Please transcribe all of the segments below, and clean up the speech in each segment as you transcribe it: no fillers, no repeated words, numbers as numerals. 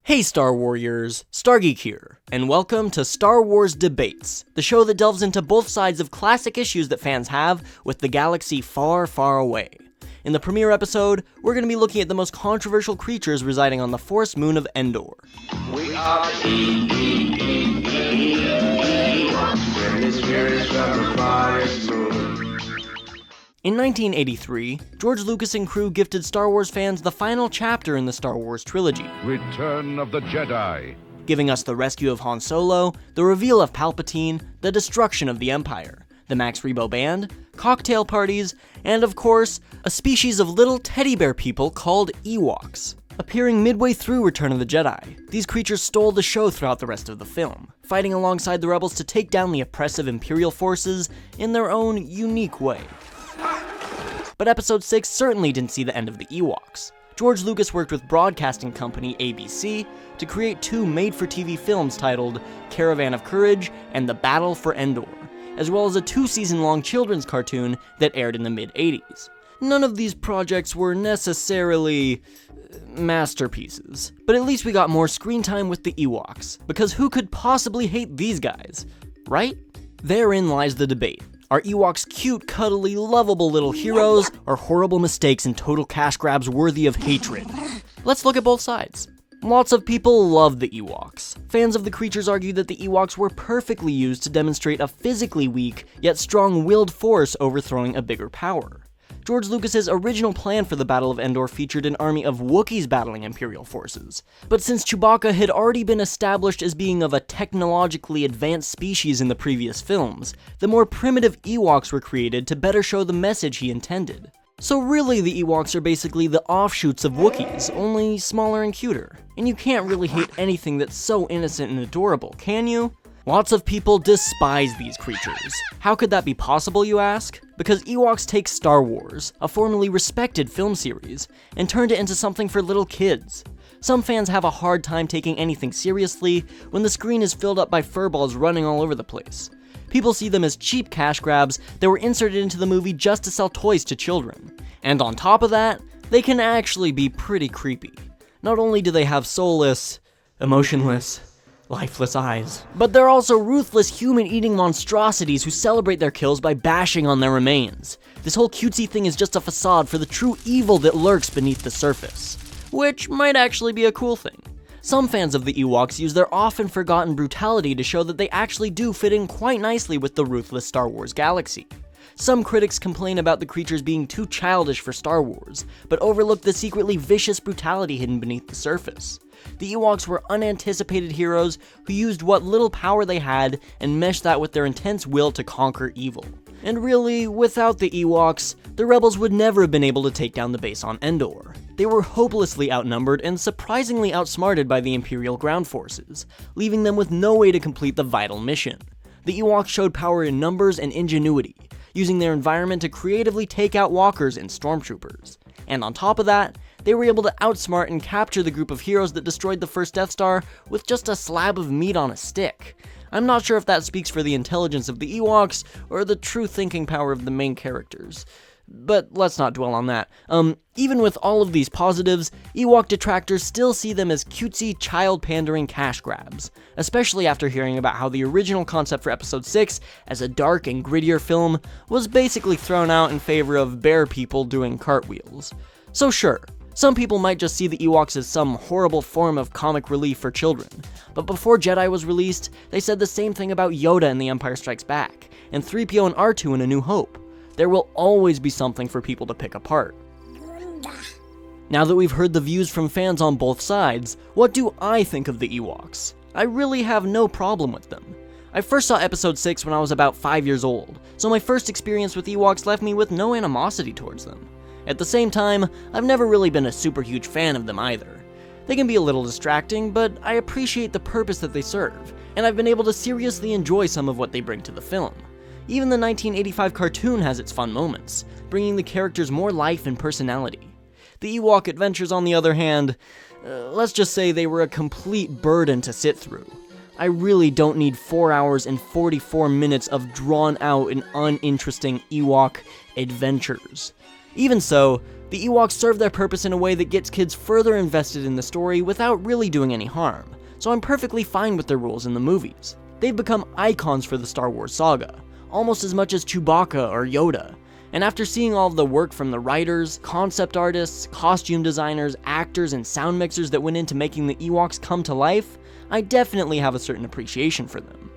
Hey Star Warriors, Geek here, and welcome to Star Wars Debates, the show that delves into both sides of classic issues that fans have with the galaxy far, far away. In the premiere episode, we're going to be looking at the most controversial creatures residing on the forest moon of Endor. We are Ewoks, when the spirits from the forest moon. In 1983, George Lucas and crew gifted Star Wars fans the final chapter in the Star Wars trilogy, Return of the Jedi, giving us the rescue of Han Solo, the reveal of Palpatine, the destruction of the Empire, the Max Rebo Band, cocktail parties, and of course, a species of little teddy bear people called Ewoks. Appearing midway through Return of the Jedi, these creatures stole the show throughout the rest of the film, fighting alongside the rebels to take down the oppressive Imperial forces in their own unique way. But Episode 6 certainly didn't see the end of the Ewoks. George Lucas worked with broadcasting company ABC to create two made-for-TV films titled Caravan of Courage and The Battle for Endor, as well as a 2-season-long children's cartoon that aired in the mid-80s. None of these projects were necessarily masterpieces, but at least we got more screen time with the Ewoks, because who could possibly hate these guys, right? Therein lies the debate. Are Ewoks cute, cuddly, lovable little heroes, or horrible mistakes and total cash grabs worthy of hatred? Let's look at both sides. Lots of people love the Ewoks. Fans of the creatures argue that the Ewoks were perfectly used to demonstrate a physically weak, yet strong-willed force overthrowing a bigger power. George Lucas's original plan for the Battle of Endor featured an army of Wookiees battling Imperial forces. But since Chewbacca had already been established as being of a technologically advanced species in the previous films, the more primitive Ewoks were created to better show the message he intended. So really, the Ewoks are basically the offshoots of Wookiees, only smaller and cuter. And you can't really hate anything that's so innocent and adorable, can you? Lots of people despise these creatures. How could that be possible, you ask? Because Ewoks take Star Wars, a formerly respected film series, and turned it into something for little kids. Some fans have a hard time taking anything seriously when the screen is filled up by furballs running all over the place. People see them as cheap cash grabs that were inserted into the movie just to sell toys to children. And on top of that, they can actually be pretty creepy. Not only do they have soulless, emotionless, lifeless eyes, but they're also ruthless human-eating monstrosities who celebrate their kills by bashing on their remains. This whole cutesy thing is just a facade for the true evil that lurks beneath the surface, which might actually be a cool thing. Some fans of the Ewoks use their often forgotten brutality to show that they actually do fit in quite nicely with the ruthless Star Wars galaxy. Some critics complain about the creatures being too childish for Star Wars, but overlook the secretly vicious brutality hidden beneath the surface. The Ewoks were unanticipated heroes who used what little power they had and meshed that with their intense will to conquer evil. And really, without the Ewoks, the rebels would never have been able to take down the base on Endor. They were hopelessly outnumbered and surprisingly outsmarted by the Imperial ground forces, leaving them with no way to complete the vital mission. The Ewoks showed power in numbers and ingenuity, using their environment to creatively take out walkers and stormtroopers. And on top of that, they were able to outsmart and capture the group of heroes that destroyed the first Death Star with just a slab of meat on a stick. I'm not sure if that speaks for the intelligence of the Ewoks or the true thinking power of the main characters. But let's not dwell on that. Even with all of these positives, Ewok detractors still see them as cutesy, child-pandering cash grabs, especially after hearing about how the original concept for Episode 6, as a dark and grittier film, was basically thrown out in favor of bear people doing cartwheels. So sure, some people might just see the Ewoks as some horrible form of comic relief for children, but before Jedi was released, they said the same thing about Yoda in The Empire Strikes Back, and 3PO and R2 in A New Hope. There will always be something for people to pick apart. Now that we've heard the views from fans on both sides, what do I think of the Ewoks? I really have no problem with them. I first saw Episode 6 when I was about 5 years old, so my first experience with Ewoks left me with no animosity towards them. At the same time, I've never really been a super huge fan of them either. They can be a little distracting, but I appreciate the purpose that they serve, and I've been able to seriously enjoy some of what they bring to the film. Even the 1985 cartoon has its fun moments, bringing the characters more life and personality. The Ewok adventures, on the other hand, let's just say they were a complete burden to sit through. I really don't need 4 hours and 44 minutes of drawn-out and uninteresting Ewok adventures. Even so, the Ewoks serve their purpose in a way that gets kids further invested in the story without really doing any harm, so I'm perfectly fine with their roles in the movies. They've become icons for the Star Wars saga, almost as much as Chewbacca or Yoda. And after seeing all of the work from the writers, concept artists, costume designers, actors, and sound mixers that went into making the Ewoks come to life, I definitely have a certain appreciation for them.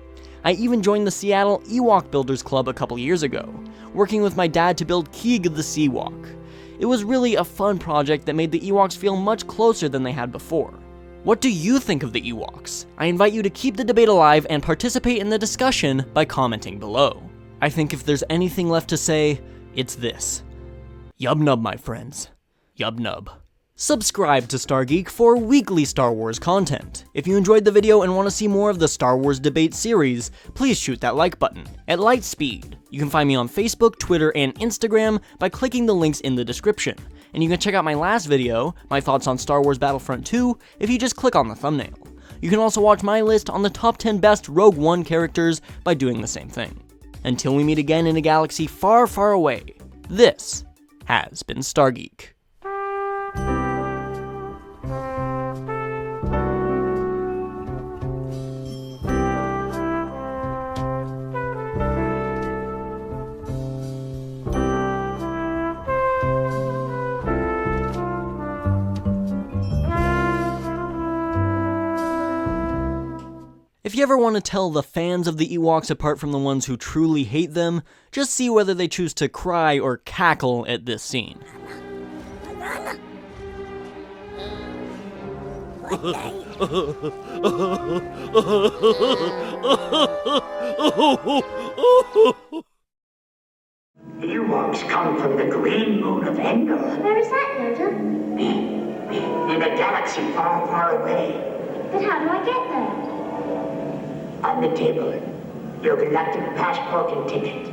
I even joined the Seattle Ewok Builders Club a couple years ago, working with my dad to build Keeg the Seawalk. It was really a fun project that made the Ewoks feel much closer than they had before. What do you think of the Ewoks? I invite you to keep the debate alive and participate in the discussion by commenting below. I think if there's anything left to say, it's this. Yub nub, my friends. Yub nub. Subscribe to Star Geek for weekly Star Wars content. If you enjoyed the video and want to see more of the Star Wars debate series, please shoot that like button at light speed. You can find me on Facebook, Twitter, and Instagram by clicking the links in the description. And you can check out my last video, my thoughts on Star Wars Battlefront 2, if you just click on the thumbnail. You can also watch my list on the top 10 best Rogue One characters by doing the same thing. Until we meet again in a galaxy far, far away, this has been Star Geek. If you ever want to tell the fans of the Ewoks apart from the ones who truly hate them, just see whether they choose to cry or cackle at this scene. Ewoks come from the green moon of Endor. Where is that, Yoda? In a galaxy far, far away. But how do I get there? On the table, your galactic passport and ticket.